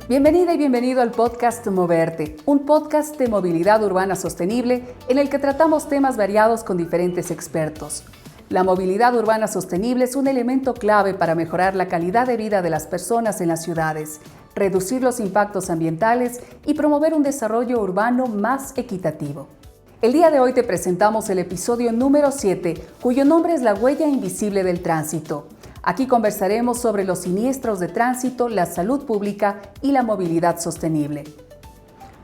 Bienvenida y bienvenido al podcast Moverte, un podcast de movilidad urbana sostenible en el que tratamos temas variados con diferentes expertos. La movilidad urbana sostenible es un elemento clave para mejorar la calidad de vida de las personas en las ciudades, reducir los impactos ambientales y promover un desarrollo urbano más equitativo. El día de hoy te presentamos el episodio número 7, cuyo nombre es La huella invisible del tránsito. Aquí conversaremos sobre los siniestros de tránsito, la salud pública y la movilidad sostenible.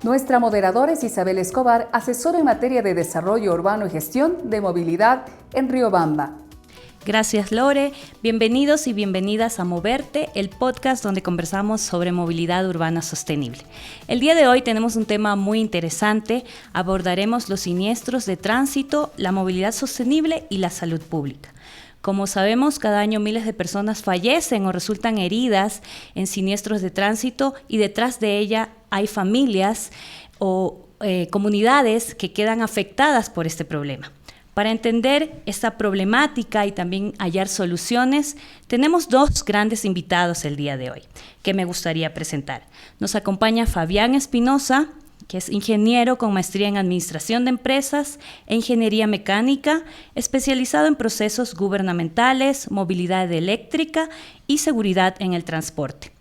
Nuestra moderadora es Isabel Escobar, asesora en materia de desarrollo urbano y gestión de movilidad en Riobamba. Gracias, Lore. Bienvenidos y bienvenidas a Moverte, el podcast donde conversamos sobre movilidad urbana sostenible. El día de hoy tenemos un tema muy interesante. Abordaremos los siniestros de tránsito, la movilidad sostenible y la salud pública. Como sabemos, cada año miles de personas fallecen o resultan heridas en siniestros de tránsito y detrás de ella hay familias o comunidades que quedan afectadas por este problema. Para entender esta problemática y también hallar soluciones, tenemos dos grandes invitados el día de hoy que me gustaría presentar. Nos acompaña Fabián Espinosa, que es ingeniero con maestría en Administración de Empresas e Ingeniería Mecánica, especializado en procesos gubernamentales, movilidad eléctrica y seguridad en el transporte.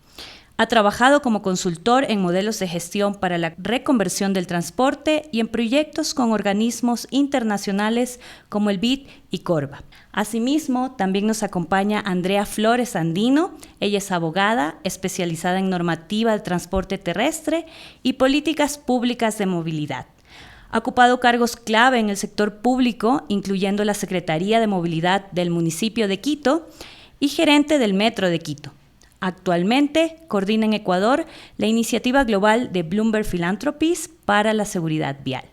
Ha trabajado como consultor en modelos de gestión para la reconversión del transporte y en proyectos con organismos internacionales como el BID y Corva. Asimismo, también nos acompaña Andrea Flores Andino. Ella es abogada, especializada en normativa del transporte terrestre y políticas públicas de movilidad. Ha ocupado cargos clave en el sector público, incluyendo la Secretaría de Movilidad del municipio de Quito y gerente del Metro de Quito. Actualmente coordina en Ecuador la iniciativa global de Bloomberg Philanthropies para la seguridad vial.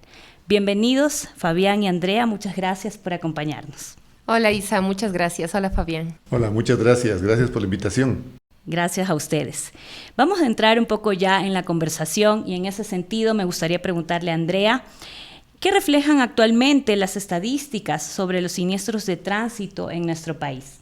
Bienvenidos, Fabián y Andrea, muchas gracias por acompañarnos. Hola Isa, muchas gracias. Hola Fabián. Hola, muchas gracias. Gracias por la invitación. Gracias a ustedes. Vamos a entrar un poco ya en la conversación y en ese sentido me gustaría preguntarle a Andrea, ¿qué reflejan actualmente las estadísticas sobre los siniestros de tránsito en nuestro país?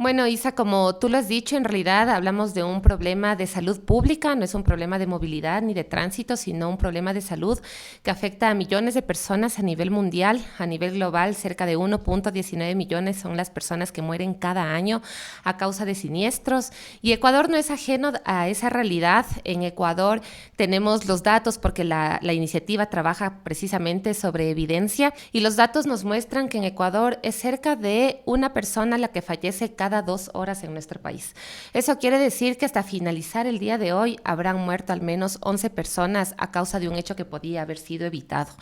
Bueno, Isa, como tú lo has dicho, en realidad hablamos de un problema de salud pública, no es un problema de movilidad ni de tránsito, sino un problema de salud que afecta a millones de personas a nivel mundial. A nivel global, cerca de 1.19 millones son las personas que mueren cada año a causa de siniestros. Y Ecuador no es ajeno a esa realidad. En Ecuador tenemos los datos porque la iniciativa trabaja precisamente sobre evidencia y los datos nos muestran que en Ecuador es cerca de una persona la que fallece cada 2 horas en nuestro país. Eso quiere decir que hasta finalizar el día de hoy habrán muerto al menos 11 personas a causa de un hecho que podía haber sido evitado.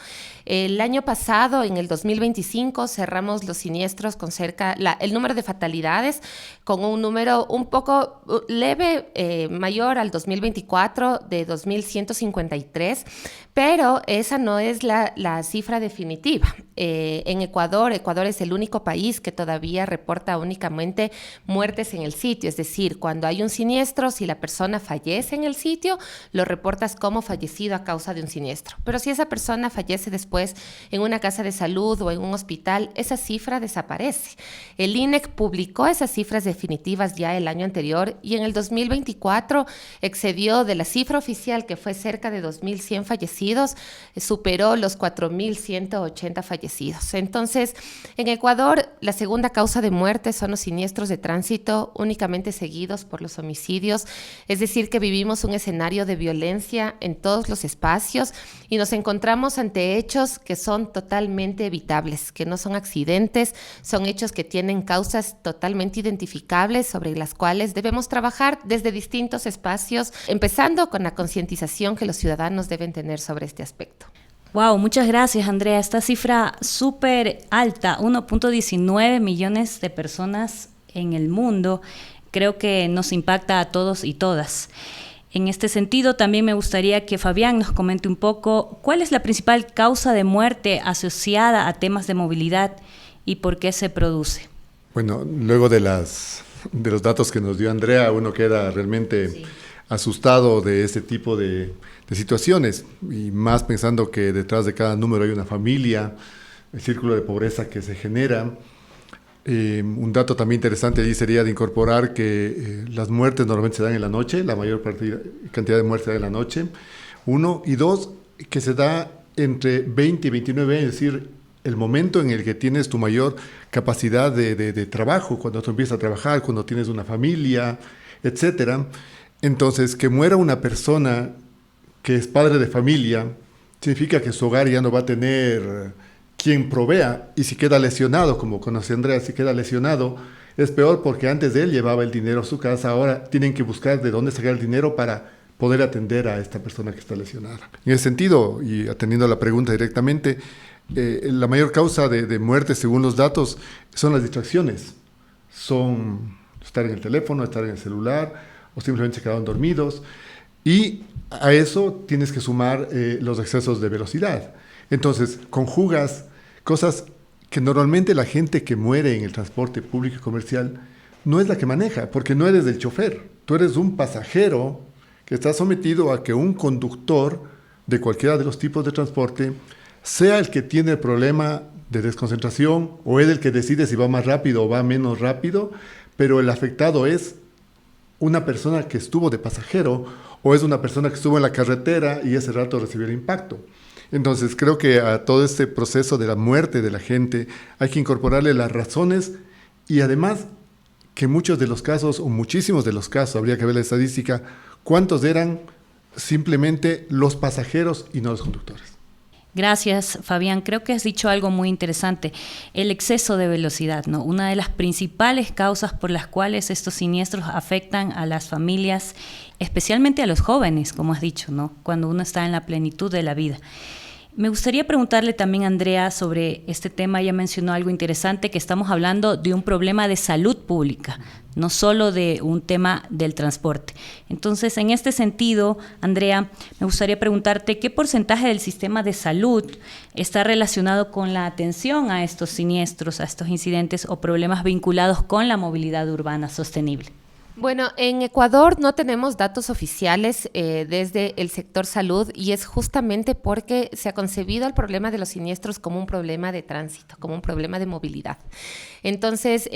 El año pasado, en el 2025, cerramos los siniestros con el número de fatalidades con un número un poco leve, mayor al 2024 de 2.153, pero esa no es la cifra definitiva. En Ecuador es el único país que todavía reporta únicamente muertes en el sitio, es decir, cuando hay un siniestro, si la persona fallece en el sitio, lo reportas como fallecido a causa de un siniestro. Pero si esa persona fallece después en una casa de salud o en un hospital, esa cifra desaparece. El INEC publicó esas cifras definitivas ya el año anterior y en el 2024 excedió de la cifra oficial, que fue cerca de 2.100 fallecidos, superó los 4.180 fallecidos. Entonces, en Ecuador, la segunda causa de muerte son los siniestros de tránsito, únicamente seguidos por los homicidios, es decir, que vivimos un escenario de violencia en todos los espacios y nos encontramos ante hechos que son totalmente evitables, que no son accidentes, son hechos que tienen causas totalmente identificables sobre las cuales debemos trabajar desde distintos espacios, empezando con la concientización que los ciudadanos deben tener sobre este aspecto. Wow, muchas gracias, Andrea. Esta cifra súper alta, 1.19 millones de personas en el mundo, creo que nos impacta a todos y todas. En este sentido, también me gustaría que Fabián nos comente un poco cuál es la principal causa de muerte asociada a temas de movilidad y por qué se produce. Bueno, luego de los datos que nos dio Andrea, uno queda realmente asustado de este tipo de situaciones, y más pensando que detrás de cada número hay una familia, el círculo de pobreza que se genera. Un dato también interesante allí sería de incorporar que las muertes normalmente se dan en la noche, la mayor cantidad de muertes se da en la noche, 1, y 2, que se da entre 20 y 29 años, es decir, el momento en el que tienes tu mayor capacidad de trabajo, cuando tú empiezas a trabajar, cuando tienes una familia, etcétera. Entonces, que muera una persona que es padre de familia, significa que su hogar ya no va a tener quien provea, y si queda lesionado, como conoce Andrea, si queda lesionado, es peor porque antes de él llevaba el dinero a su casa, ahora tienen que buscar de dónde sacar el dinero para poder atender a esta persona que está lesionada. En ese sentido, y atendiendo a la pregunta directamente, la mayor causa de muerte, según los datos, son las distracciones. Son estar en el teléfono, estar en el celular, o simplemente se quedaron dormidos, y a eso tienes que sumar los excesos de velocidad. Entonces, conjugas cosas que normalmente la gente que muere en el transporte público y comercial no es la que maneja, porque no eres el chofer, tú eres un pasajero que está sometido a que un conductor de cualquiera de los tipos de transporte sea el que tiene el problema de desconcentración o es el que decide si va más rápido o va menos rápido, pero el afectado es una persona que estuvo de pasajero o es una persona que estuvo en la carretera y ese rato recibió el impacto. Entonces creo que a todo este proceso de la muerte de la gente hay que incorporarle las razones y además que muchos de los casos, o muchísimos de los casos, habría que ver la estadística, cuántos eran simplemente los pasajeros y no los conductores. Gracias, Fabián. Creo que has dicho algo muy interesante, el exceso de velocidad, ¿no? Una de las principales causas por las cuales estos siniestros afectan a las familias, especialmente a los jóvenes, como has dicho, ¿no? Cuando uno está en la plenitud de la vida. Me gustaría preguntarle también a Andrea sobre este tema. Ella mencionó algo interesante, que estamos hablando de un problema de salud pública, no solo de un tema del transporte. Entonces, en este sentido, Andrea, me gustaría preguntarte qué porcentaje del sistema de salud está relacionado con la atención a estos siniestros, a estos incidentes o problemas vinculados con la movilidad urbana sostenible. Bueno, en Ecuador no tenemos datos oficiales desde el sector salud y es justamente porque se ha concebido el problema de los siniestros como un problema de tránsito, como un problema de movilidad. Entonces,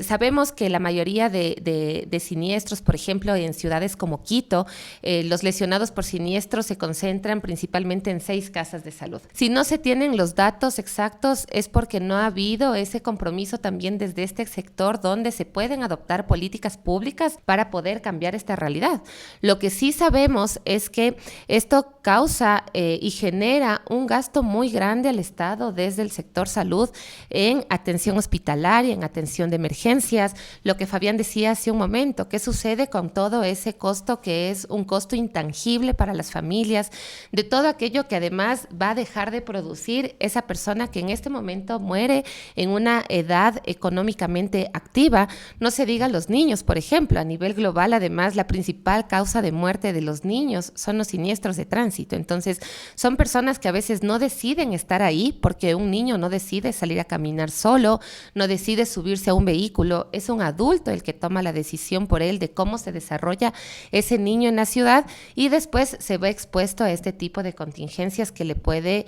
sabemos que la mayoría de siniestros, por ejemplo, en ciudades como Quito, los lesionados por siniestros se concentran principalmente en 6 casas de salud. Si no se tienen los datos exactos es porque no ha habido ese compromiso también desde este sector donde se pueden adoptar políticas públicas para poder cambiar esta realidad. Lo que sí sabemos es que esto causa y genera un gasto muy grande al Estado desde el sector salud en atención hospitalaria, en atención de emergencias, lo que Fabián decía hace un momento, ¿qué sucede con todo ese costo que es un costo intangible para las familias, de todo aquello que además va a dejar de producir esa persona que en este momento muere en una edad económicamente activa? No se diga los niños, por ejemplo, a nivel global, además, la principal causa de muerte de los niños son los siniestros de tránsito. Entonces, son personas que a veces no deciden estar ahí porque un niño no decide salir a caminar solo, no decide subirse a un vehículo, es un adulto el que toma la decisión por él de cómo se desarrolla ese niño en la ciudad y después se ve expuesto a este tipo de contingencias que le puede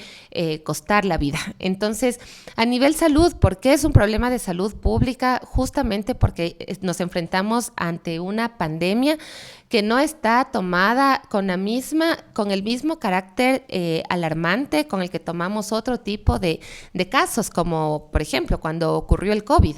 costar la vida. Entonces, a nivel salud, ¿por qué es un problema de salud pública? Justamente porque nos enfrentamos ante una pandemia que no está tomada con el mismo carácter alarmante con el que tomamos otro tipo de casos, como por ejemplo cuando ocurrió el COVID.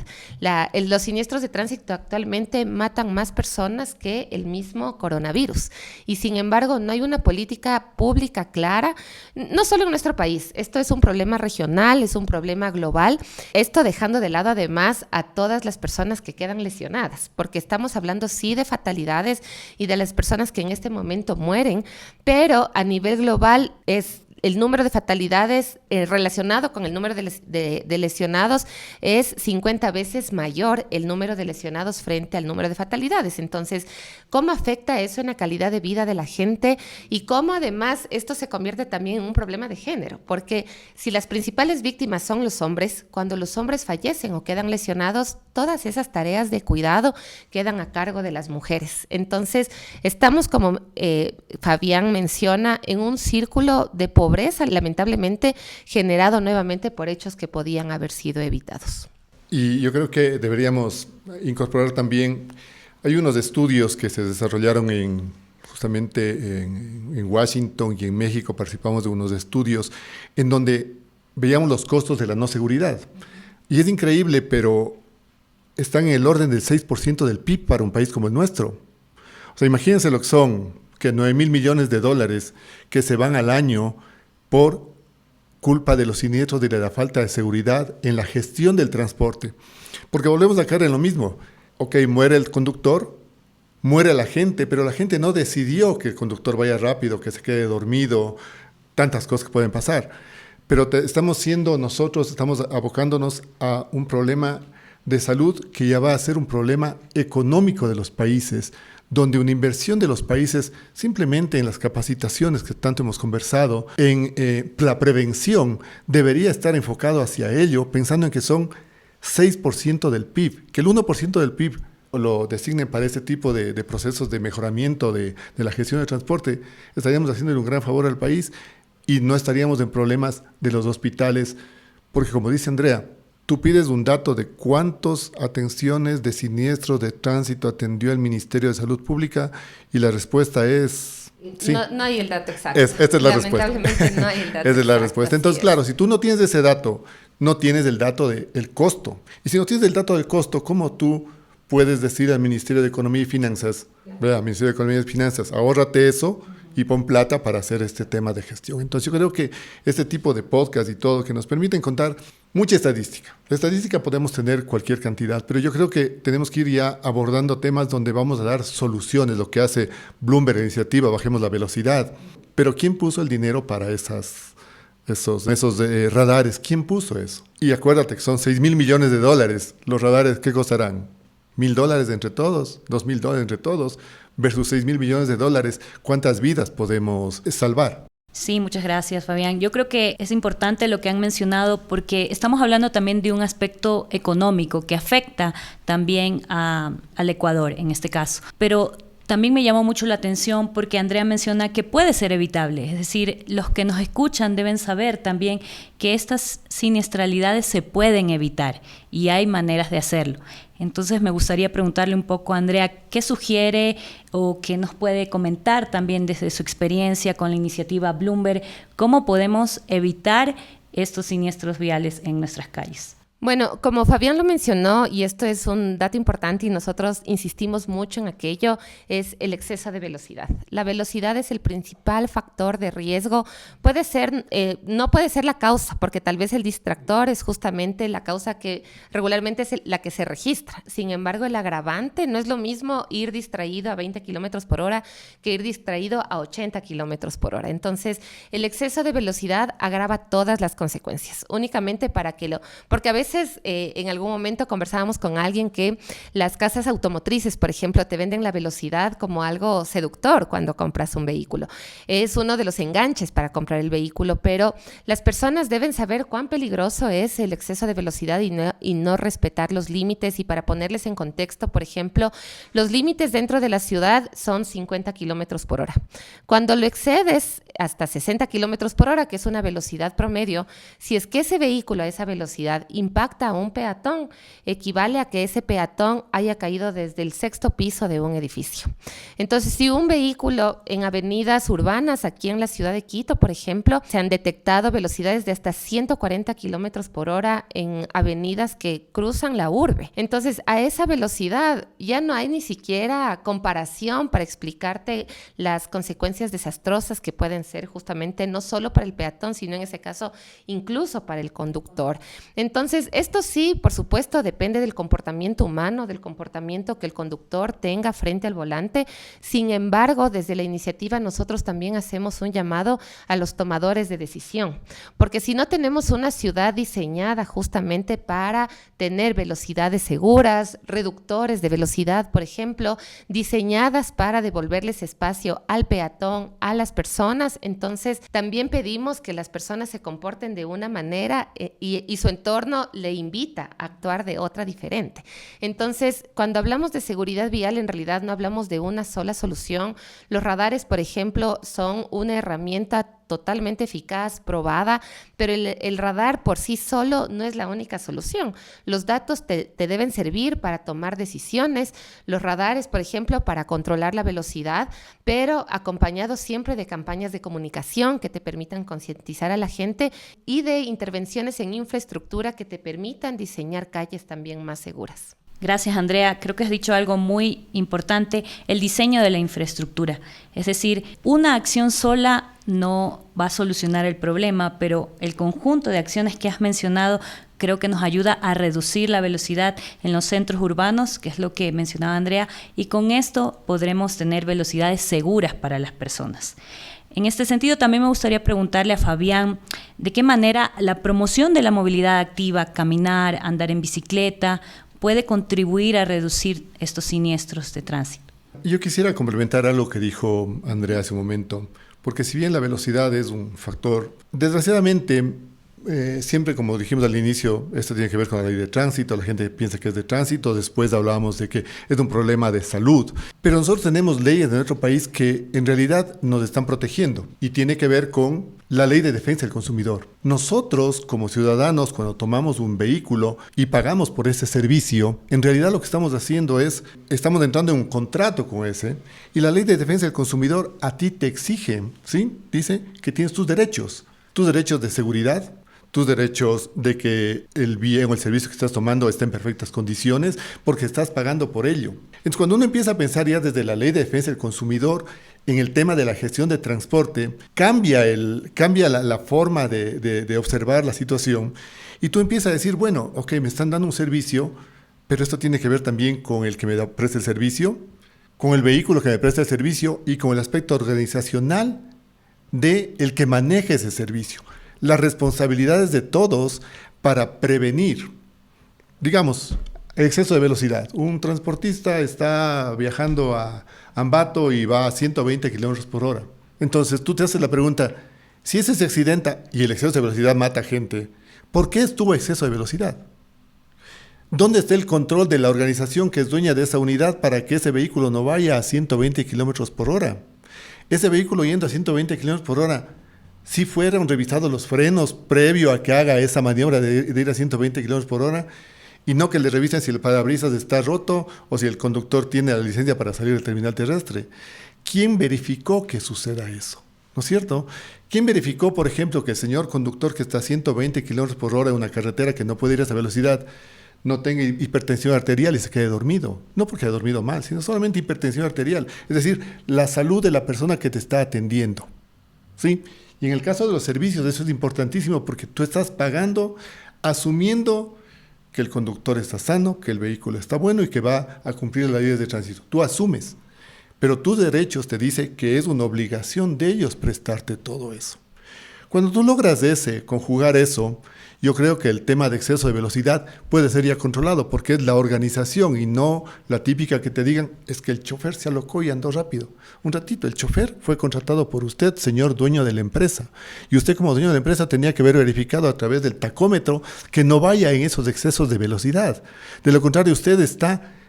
Los siniestros de tránsito actualmente matan más personas que el mismo coronavirus y sin embargo no hay una política pública clara, no solo en nuestro país. Esto es un problema regional, es un problema global, esto dejando de lado además a todas las personas que quedan lesionadas, porque estamos hablando sí de fatalidades y de las personas que en este momento mueren, pero a nivel global es el número de fatalidades relacionado con el número de lesionados es 50 veces mayor el número de lesionados frente al número de fatalidades. Entonces, ¿cómo afecta eso en la calidad de vida de la gente? Y cómo además esto se convierte también en un problema de género, porque si las principales víctimas son los hombres, cuando los hombres fallecen o quedan lesionados, todas esas tareas de cuidado quedan a cargo de las mujeres. Entonces, estamos, como Fabián menciona, en un círculo de pobreza, lamentablemente generado nuevamente por hechos que podían haber sido evitados. Y yo creo que deberíamos incorporar también, hay unos estudios que se desarrollaron justamente en Washington y en México, participamos de unos estudios en donde veíamos los costos de la no seguridad. Y es increíble, pero están en el orden del 6% del PIB para un país como el nuestro. O sea, imagínense lo que son, que 9,000 millones de dólares que se van al año por culpa de los siniestros y de la falta de seguridad en la gestión del transporte. Porque volvemos a caer en lo mismo. Ok, muere el conductor, muere la gente, pero la gente no decidió que el conductor vaya rápido, que se quede dormido, tantas cosas que pueden pasar. Pero estamos abocándonos a un problema de salud que ya va a ser un problema económico de los países, donde una inversión de los países simplemente en las capacitaciones que tanto hemos conversado, en la prevención, debería estar enfocado hacia ello, pensando en que son 6% del PIB, que el 1% del PIB lo designen para este tipo de procesos de mejoramiento de la gestión del transporte, estaríamos haciendo un gran favor al país y no estaríamos en problemas de los hospitales, porque como dice Andrea, tú pides un dato de cuántas atenciones de siniestros de tránsito atendió el Ministerio de Salud Pública y la respuesta es... Sí. No hay el dato exacto. Esta es la respuesta. Lamentablemente no hay el dato Esa es la exacto, respuesta. Entonces, claro, si tú no tienes ese dato, no tienes el dato del costo. Y si no tienes el dato del costo, ¿cómo tú puedes decir al Ministerio de Economía y Finanzas, al Ministerio de Economía y Finanzas, ahórrate eso y pon plata para hacer este tema de gestión? Entonces yo creo que este tipo de podcast y todo que nos permiten contar mucha estadística. La estadística podemos tener cualquier cantidad, pero yo creo que tenemos que ir ya abordando temas donde vamos a dar soluciones, lo que hace Bloomberg, la iniciativa, bajemos la velocidad. Pero ¿quién puso el dinero para esos radares? ¿Quién puso eso? Y acuérdate que son 6,000 millones de dólares. Los radares, ¿qué costarán? $1,000 entre todos, $2,000 entre todos, versus 6,000 millones de dólares. ¿Cuántas vidas podemos salvar? Sí, muchas gracias, Fabián. Yo creo que es importante lo que han mencionado porque estamos hablando también de un aspecto económico que afecta también al Ecuador en este caso. Pero también me llamó mucho la atención porque Andrea menciona que puede ser evitable. Es decir, los que nos escuchan deben saber también que estas siniestralidades se pueden evitar y hay maneras de hacerlo. Entonces me gustaría preguntarle un poco a Andrea, ¿qué sugiere o qué nos puede comentar también desde su experiencia con la iniciativa Bloomberg? ¿Cómo podemos evitar estos siniestros viales en nuestras calles? Bueno, como Fabián lo mencionó, y esto es un dato importante y nosotros insistimos mucho en aquello, es el exceso de velocidad. La velocidad es el principal factor de riesgo. No puede ser la causa, porque tal vez el distractor es justamente la causa que regularmente es la que se registra. Sin embargo, el agravante no es lo mismo ir distraído a 20 kilómetros por hora que ir distraído a 80 kilómetros por hora. Entonces, el exceso de velocidad agrava todas las consecuencias, únicamente porque a veces en algún momento conversábamos con alguien que las casas automotrices, por ejemplo, te venden la velocidad como algo seductor cuando compras un vehículo. Es uno de los enganches para comprar el vehículo, pero las personas deben saber cuán peligroso es el exceso de velocidad y no respetar los límites. Y para ponerles en contexto, por ejemplo, los límites dentro de la ciudad son 50 kilómetros por hora. Cuando lo excedes hasta 60 kilómetros por hora, que es una velocidad promedio, si es que ese vehículo a esa velocidad impacta a un peatón, equivale a que ese peatón haya caído desde el 6º piso de un edificio. Entonces, si un vehículo en avenidas urbanas, aquí en la ciudad de Quito, por ejemplo, se han detectado velocidades de hasta 140 kilómetros por hora en avenidas que cruzan la urbe. Entonces, a esa velocidad ya no hay ni siquiera comparación para explicarte las consecuencias desastrosas que pueden ser justamente no solo para el peatón, sino en ese caso incluso para el conductor. Entonces, esto sí, por supuesto, depende del comportamiento humano, del comportamiento que el conductor tenga frente al volante. Sin embargo, desde la iniciativa nosotros también hacemos un llamado a los tomadores de decisión, porque si no tenemos una ciudad diseñada justamente para tener velocidades seguras, reductores de velocidad, por ejemplo, diseñadas para devolverles espacio al peatón, a las personas, entonces también pedimos que las personas se comporten de una manera y su entorno le invita a actuar de otra diferente. Entonces, cuando hablamos de seguridad vial, en realidad no hablamos de una sola solución. Los radares, por ejemplo, son una herramienta totalmente eficaz, probada, pero el radar por sí solo no es la única solución. Los datos te deben servir para tomar decisiones, los radares, por ejemplo, para controlar la velocidad, pero acompañados siempre de campañas de comunicación que te permitan concientizar a la gente y de intervenciones en infraestructura que te permitan diseñar calles también más seguras. Gracias, Andrea. Creo que has dicho algo muy importante, el diseño de la infraestructura. Es decir, una acción sola no va a solucionar el problema, pero el conjunto de acciones que has mencionado creo que nos ayuda a reducir la velocidad en los centros urbanos, que es lo que mencionaba Andrea, y con esto podremos tener velocidades seguras para las personas. En este sentido, también me gustaría preguntarle a Fabián, ¿de qué manera la promoción de la movilidad activa, caminar, andar en bicicleta, puede contribuir a reducir estos siniestros de tránsito? Yo quisiera complementar algo que dijo Andrea hace un momento, porque si bien la velocidad es un factor, desgraciadamente, siempre como dijimos al inicio, esto tiene que ver con la ley de tránsito, la gente piensa que es de tránsito, después hablábamos de que es un problema de salud, pero nosotros tenemos leyes de nuestro país que en realidad nos están protegiendo y tiene que ver con la ley de defensa del consumidor. Nosotros como ciudadanos, cuando tomamos un vehículo y pagamos por ese servicio, en realidad lo que estamos haciendo es, estamos entrando en un contrato con ese y la ley de defensa del consumidor a ti te exige, ¿sí? Dice que tienes tus derechos de seguridad, tus derechos de que el bien o el servicio que estás tomando esté en perfectas condiciones porque estás pagando por ello. Entonces, cuando uno empieza a pensar ya desde la ley de defensa del consumidor en el tema de la gestión de transporte, cambia la forma de observar la situación y tú empiezas a decir, bueno, ok, me están dando un servicio, pero esto tiene que ver también con el que me presta el servicio, con el vehículo que me presta el servicio y con el aspecto organizacional del que maneja ese servicio. Las responsabilidades de todos para prevenir, digamos, exceso de velocidad. Un transportista está viajando a Ambato y va a 120 kilómetros por hora. Entonces tú te haces la pregunta, si ese se accidenta y el exceso de velocidad mata gente, ¿por qué estuvo exceso de velocidad? ¿Dónde está el control de la organización que es dueña de esa unidad para que ese vehículo no vaya a 120 kilómetros por hora? Ese vehículo yendo a 120 kilómetros por hora, si fueran revisados los frenos previo a que haga esa maniobra de ir a 120 kilómetros por hora y no que le revisen si el parabrisas está roto o si el conductor tiene la licencia para salir del terminal terrestre. ¿Quién verificó que suceda eso? ¿No es cierto? ¿Quién verificó, por ejemplo, que el señor conductor que está a 120 kilómetros por hora en una carretera que no puede ir a esa velocidad no tenga hipertensión arterial y se quede dormido? No porque haya dormido mal, sino solamente hipertensión arterial. Es decir, la salud de la persona que te está atendiendo, ¿sí? Y en el caso de los servicios, eso es importantísimo porque tú estás pagando asumiendo que el conductor está sano, que el vehículo está bueno y que va a cumplir las leyes de tránsito. Tú asumes, pero tus derechos te dicen que es una obligación de ellos prestarte todo eso. Cuando tú logras conjugar eso, yo creo que el tema de exceso de velocidad puede ser ya controlado porque es la organización y no la típica que te digan es que el chofer se alocó y andó rápido. Un ratito, el chofer fue contratado por usted, señor dueño de la empresa. Y usted como dueño de la empresa tenía que haber verificado a través del tacómetro que no vaya en esos excesos de velocidad. De lo contrario, usted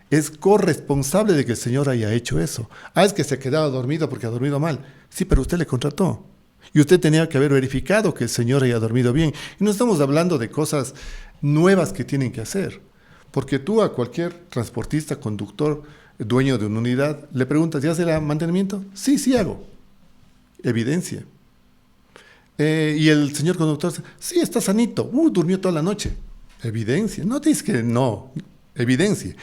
es corresponsable de que el señor haya hecho eso. Es que se ha quedado dormido porque ha dormido mal. Sí, pero usted le contrató. Y usted tenía que haber verificado que el señor haya dormido bien. Y no estamos hablando de cosas nuevas que tienen que hacer. Porque tú a cualquier transportista, conductor, dueño de una unidad, le preguntas, ¿ya hace el mantenimiento? Sí, sí hago. Evidencia. Y el señor conductor, sí, está sanito. Durmió toda la noche. Evidencia. No te dices que no. Evidencia.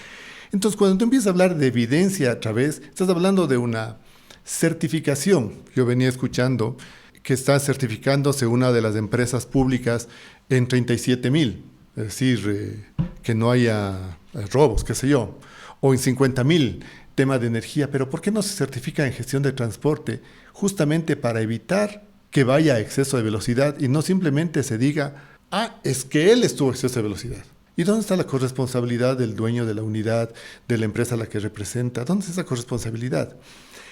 Entonces, cuando tú empiezas a hablar de evidencia a través, estás hablando de una certificación. Yo venía escuchando que está certificándose una de las empresas públicas en 37,000, es decir, que no haya robos, qué sé yo, o en 50,000, tema de energía, pero ¿por qué no se certifica en gestión de transporte? Justamente para evitar que vaya a exceso de velocidad y no simplemente se diga, es que él estuvo a exceso de velocidad. ¿Y dónde está la corresponsabilidad del dueño de la unidad, de la empresa a la que representa? ¿Dónde está esa corresponsabilidad?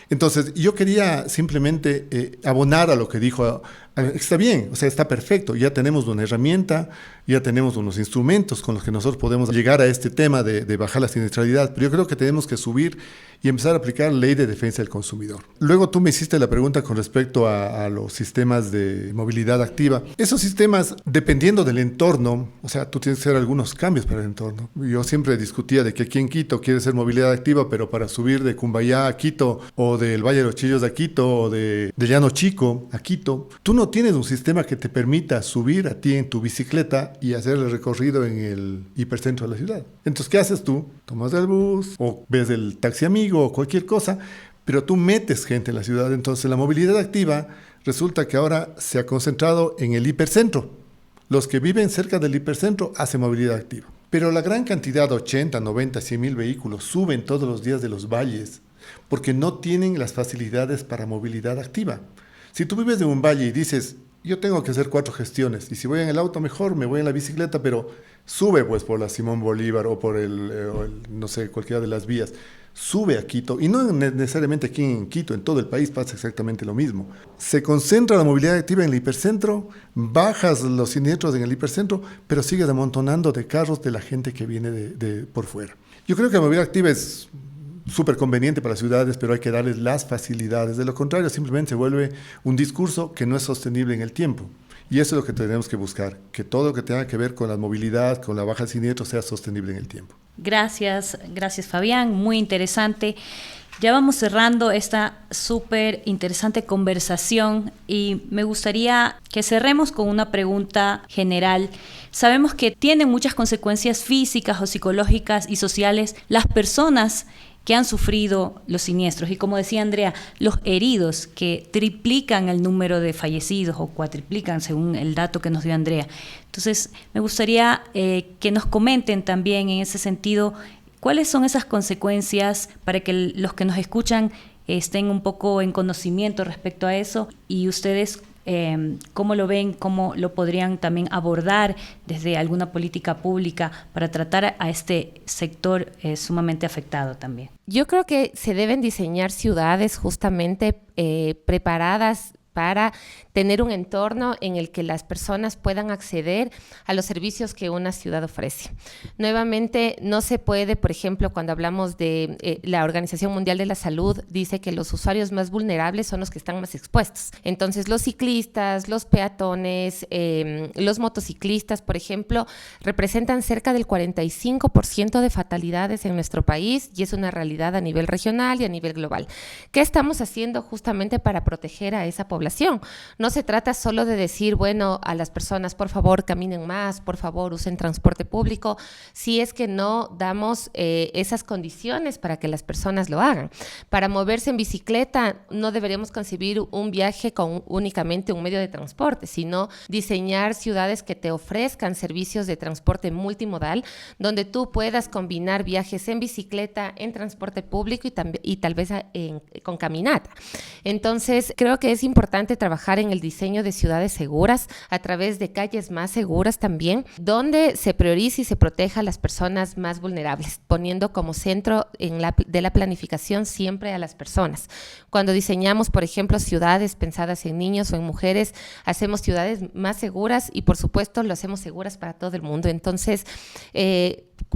Entonces, yo quería simplemente abonar a lo que dijo. Está bien, o sea, está perfecto. Ya tenemos una herramienta, ya tenemos unos instrumentos con los que nosotros podemos llegar a este tema de bajar la siniestralidad, pero yo creo que tenemos que subir y empezar a aplicar la ley de defensa del consumidor. Luego tú me hiciste la pregunta con respecto a los sistemas de movilidad activa. Esos sistemas, dependiendo del entorno, o sea, tú tienes que hacer algunos cambios para el entorno. Yo siempre discutía de que aquí en Quito quiere ser movilidad activa, pero para subir de Cumbayá a Quito, o del Valle de los Chillos a Quito, o de Llano Chico a Quito, tú no tienes un sistema que te permita subir a ti en tu bicicleta y hacer el recorrido en el hipercentro de la ciudad. Entonces, ¿qué haces tú? Tomas el bus, o ves el taxi amigo, o cualquier cosa, pero tú metes gente en la ciudad. Entonces, la movilidad activa resulta que ahora se ha concentrado en el hipercentro. Los que viven cerca del hipercentro hacen movilidad activa. Pero la gran cantidad, 80, 90, 100 mil vehículos, suben todos los días de los valles porque no tienen las facilidades para movilidad activa. Si tú vives en un valle y dices, yo tengo que hacer 4 gestiones, y si voy en el auto mejor, me voy en la bicicleta, pero sube pues por la Simón Bolívar o por no sé, cualquiera de las vías, sube a Quito, y no necesariamente aquí en Quito, en todo el país pasa exactamente lo mismo. Se concentra la movilidad activa en el hipercentro, bajas los siniestros en el hipercentro, pero sigues amontonando de carros de la gente que viene de por fuera. Yo creo que la movilidad activa es súper conveniente para las ciudades, pero hay que darles las facilidades. De lo contrario, simplemente se vuelve un discurso que no es sostenible en el tiempo. Y eso es lo que tenemos que buscar, que todo lo que tenga que ver con la movilidad, con la baja de siniestros, sea sostenible en el tiempo. Gracias Fabián, muy interesante. Ya vamos cerrando esta súper interesante conversación y me gustaría que cerremos con una pregunta general. Sabemos que tienen muchas consecuencias físicas o psicológicas y sociales las personas que han sufrido los siniestros y, como decía Andrea, los heridos, que triplican el número de fallecidos o cuatriplican según el dato que nos dio Andrea. Entonces, me gustaría que nos comenten también en ese sentido cuáles son esas consecuencias para que los que nos escuchan estén un poco en conocimiento respecto a eso, y ustedes cómo lo ven, cómo lo podrían también abordar desde alguna política pública para tratar a este sector sumamente afectado también. Yo creo que se deben diseñar ciudades justamente preparadas para tener un entorno en el que las personas puedan acceder a los servicios que una ciudad ofrece. Nuevamente, no se puede, por ejemplo, cuando hablamos de la Organización Mundial de la Salud, dice que los usuarios más vulnerables son los que están más expuestos. Entonces, los ciclistas, los peatones, los motociclistas, por ejemplo, representan cerca del 45% de fatalidades en nuestro país, y es una realidad a nivel regional y a nivel global. ¿Qué estamos haciendo justamente para proteger a esa población? No se trata solo de decir, bueno, a las personas, por favor, caminen más, por favor, usen transporte público, si es que no damos esas condiciones para que las personas lo hagan. Para moverse en bicicleta, no deberíamos concebir un viaje con únicamente un medio de transporte, sino diseñar ciudades que te ofrezcan servicios de transporte multimodal, donde tú puedas combinar viajes en bicicleta, en transporte público y tal vez con caminata. Entonces, creo que es importante trabajar en el diseño de ciudades seguras a través de calles más seguras también, donde se priorice y se proteja a las personas más vulnerables, poniendo como centro de la planificación siempre a las personas. Cuando diseñamos, por ejemplo, ciudades pensadas en niños o en mujeres, hacemos ciudades más seguras y, por supuesto, lo hacemos seguras para todo el mundo. Entonces,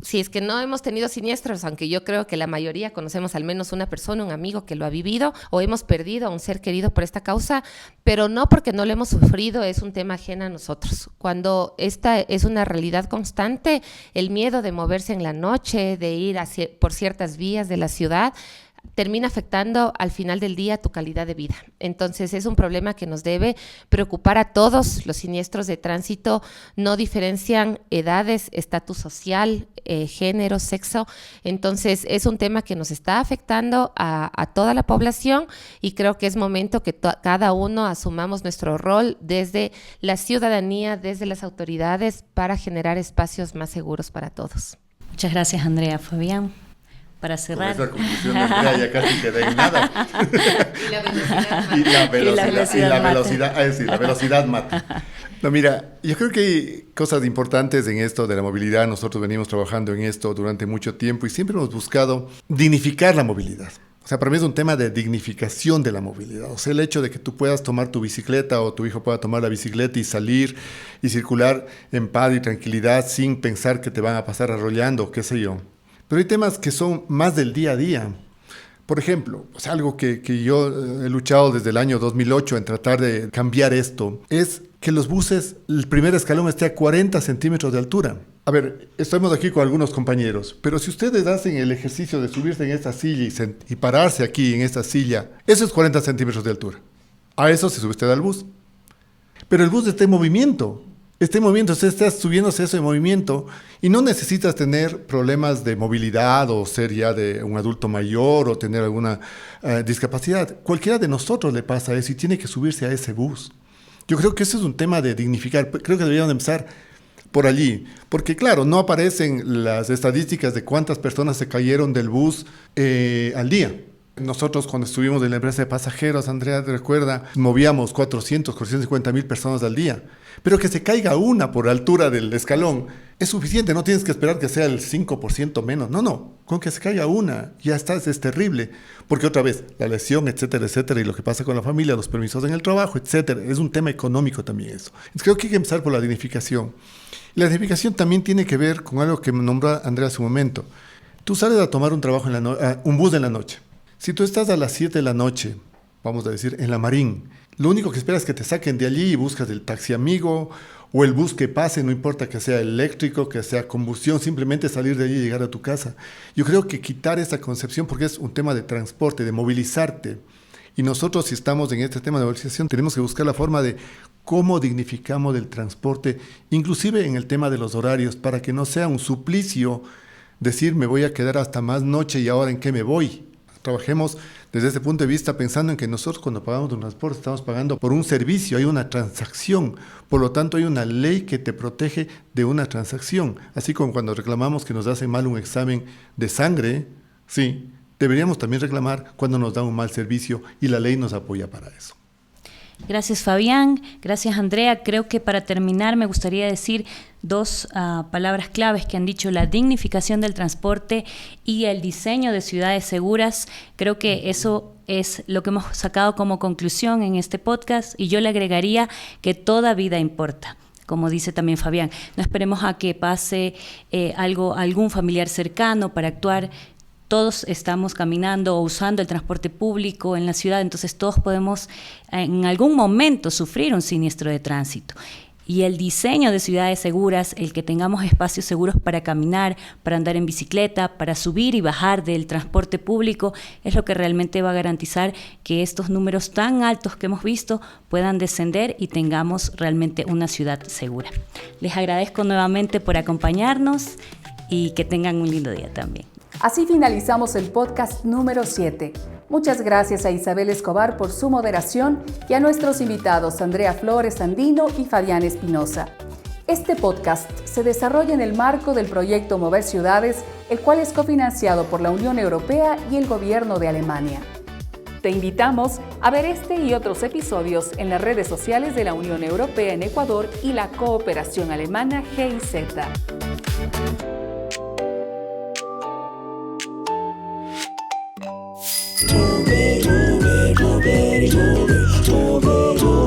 si es que no hemos tenido siniestros, aunque yo creo que la mayoría conocemos al menos una persona, un amigo que lo ha vivido, o hemos perdido a un ser querido por esta causa, pero no porque no lo hemos sufrido, es un tema ajeno a nosotros. Cuando esta es una realidad constante, el miedo de moverse en la noche, de ir por ciertas vías de la ciudad, termina afectando al final del día tu calidad de vida. Entonces es un problema que nos debe preocupar a todos. Los siniestros de tránsito no diferencian edades, estatus social, género, sexo. Entonces es un tema que nos está afectando a toda la población, y creo que es momento que cada uno asumamos nuestro rol desde la ciudadanía, desde las autoridades, para generar espacios más seguros para todos. Muchas gracias, Andrea. Fabián, para cerrar. Con esa conclusión de Andrea ya casi queda en nada. La velocidad mata. No, mira, yo creo que hay cosas importantes en esto de la movilidad. Nosotros venimos trabajando en esto durante mucho tiempo y siempre hemos buscado dignificar la movilidad. O sea, para mí es un tema de dignificación de la movilidad. O sea, el hecho de que tú puedas tomar tu bicicleta o tu hijo pueda tomar la bicicleta y salir y circular en paz y tranquilidad sin pensar que te van a pasar arrollando, qué sé yo. Pero hay temas que son más del día a día. Por ejemplo, o sea, algo que yo he luchado desde el año 2008 en tratar de cambiar esto, es que los buses, el primer escalón esté a 40 centímetros de altura. A ver, estamos aquí con algunos compañeros, pero si ustedes hacen el ejercicio de subirse en esta silla y pararse aquí en esta silla, eso es 40 centímetros de altura. A eso se sube usted al bus. Pero el bus está en movimiento. Usted está subiéndose eso en movimiento y no necesitas tener problemas de movilidad o ser ya de un adulto mayor o tener alguna discapacidad. Cualquiera de nosotros le pasa eso y tiene que subirse a ese bus. Yo creo que eso es un tema de dignificar. Creo que deberíamos empezar por allí, porque claro, no aparecen las estadísticas de cuántas personas se cayeron del bus al día. Nosotros cuando estuvimos en la empresa de pasajeros, Andrea, ¿te recuerda? Movíamos 450,000 personas al día. Pero que se caiga una por altura del escalón es suficiente, no tienes que esperar que sea el 5% menos. No, con que se caiga una, ya está, es terrible. Porque otra vez, la lesión, etcétera, etcétera, y lo que pasa con la familia, los permisos en el trabajo, etcétera, es un tema económico también eso. Entonces creo que hay que empezar por la dignificación. La dignificación también tiene que ver con algo que me nombró Andrea hace un momento. Tú sales a tomar un trabajo un bus en la noche. Si tú estás a las 7 de la noche, vamos a decir, en la Marín, lo único que esperas es que te saquen de allí y buscas el taxi amigo o el bus que pase, no importa que sea eléctrico, que sea combustión, simplemente salir de allí y llegar a tu casa. Yo creo que quitar esa concepción, porque es un tema de transporte, de movilizarte. Y nosotros, si estamos en este tema de movilización, tenemos que buscar la forma de cómo dignificamos el transporte, inclusive en el tema de los horarios, para que no sea un suplicio decir me voy a quedar hasta más noche y ahora en qué me voy. Trabajemos desde ese punto de vista pensando en que nosotros cuando pagamos un transporte estamos pagando por un servicio, hay una transacción, por lo tanto hay una ley que te protege de una transacción, así como cuando reclamamos que nos hace mal un examen de sangre, sí, deberíamos también reclamar cuando nos dan un mal servicio y la ley nos apoya para eso. Gracias, Fabián. Gracias, Andrea. Creo que para terminar me gustaría decir dos palabras claves que han dicho: la dignificación del transporte y el diseño de ciudades seguras. Creo que eso es lo que hemos sacado como conclusión en este podcast, y yo le agregaría que toda vida importa. Como dice también Fabián, no esperemos a que pase algún familiar cercano para actuar. Todos estamos caminando o usando el transporte público en la ciudad, entonces todos podemos en algún momento sufrir un siniestro de tránsito. Y el diseño de ciudades seguras, el que tengamos espacios seguros para caminar, para andar en bicicleta, para subir y bajar del transporte público, es lo que realmente va a garantizar que estos números tan altos que hemos visto puedan descender y tengamos realmente una ciudad segura. Les agradezco nuevamente por acompañarnos y que tengan un lindo día también. Así finalizamos el podcast número 7. Muchas gracias a Isabel Escobar por su moderación y a nuestros invitados Andrea Flores Andino y Fabián Espinosa. Este podcast se desarrolla en el marco del proyecto Mover Ciudades, el cual es cofinanciado por la Unión Europea y el Gobierno de Alemania. Te invitamos a ver este y otros episodios en las redes sociales de la Unión Europea en Ecuador y la cooperación alemana GIZ. Move it, move it, move it, move it, move it.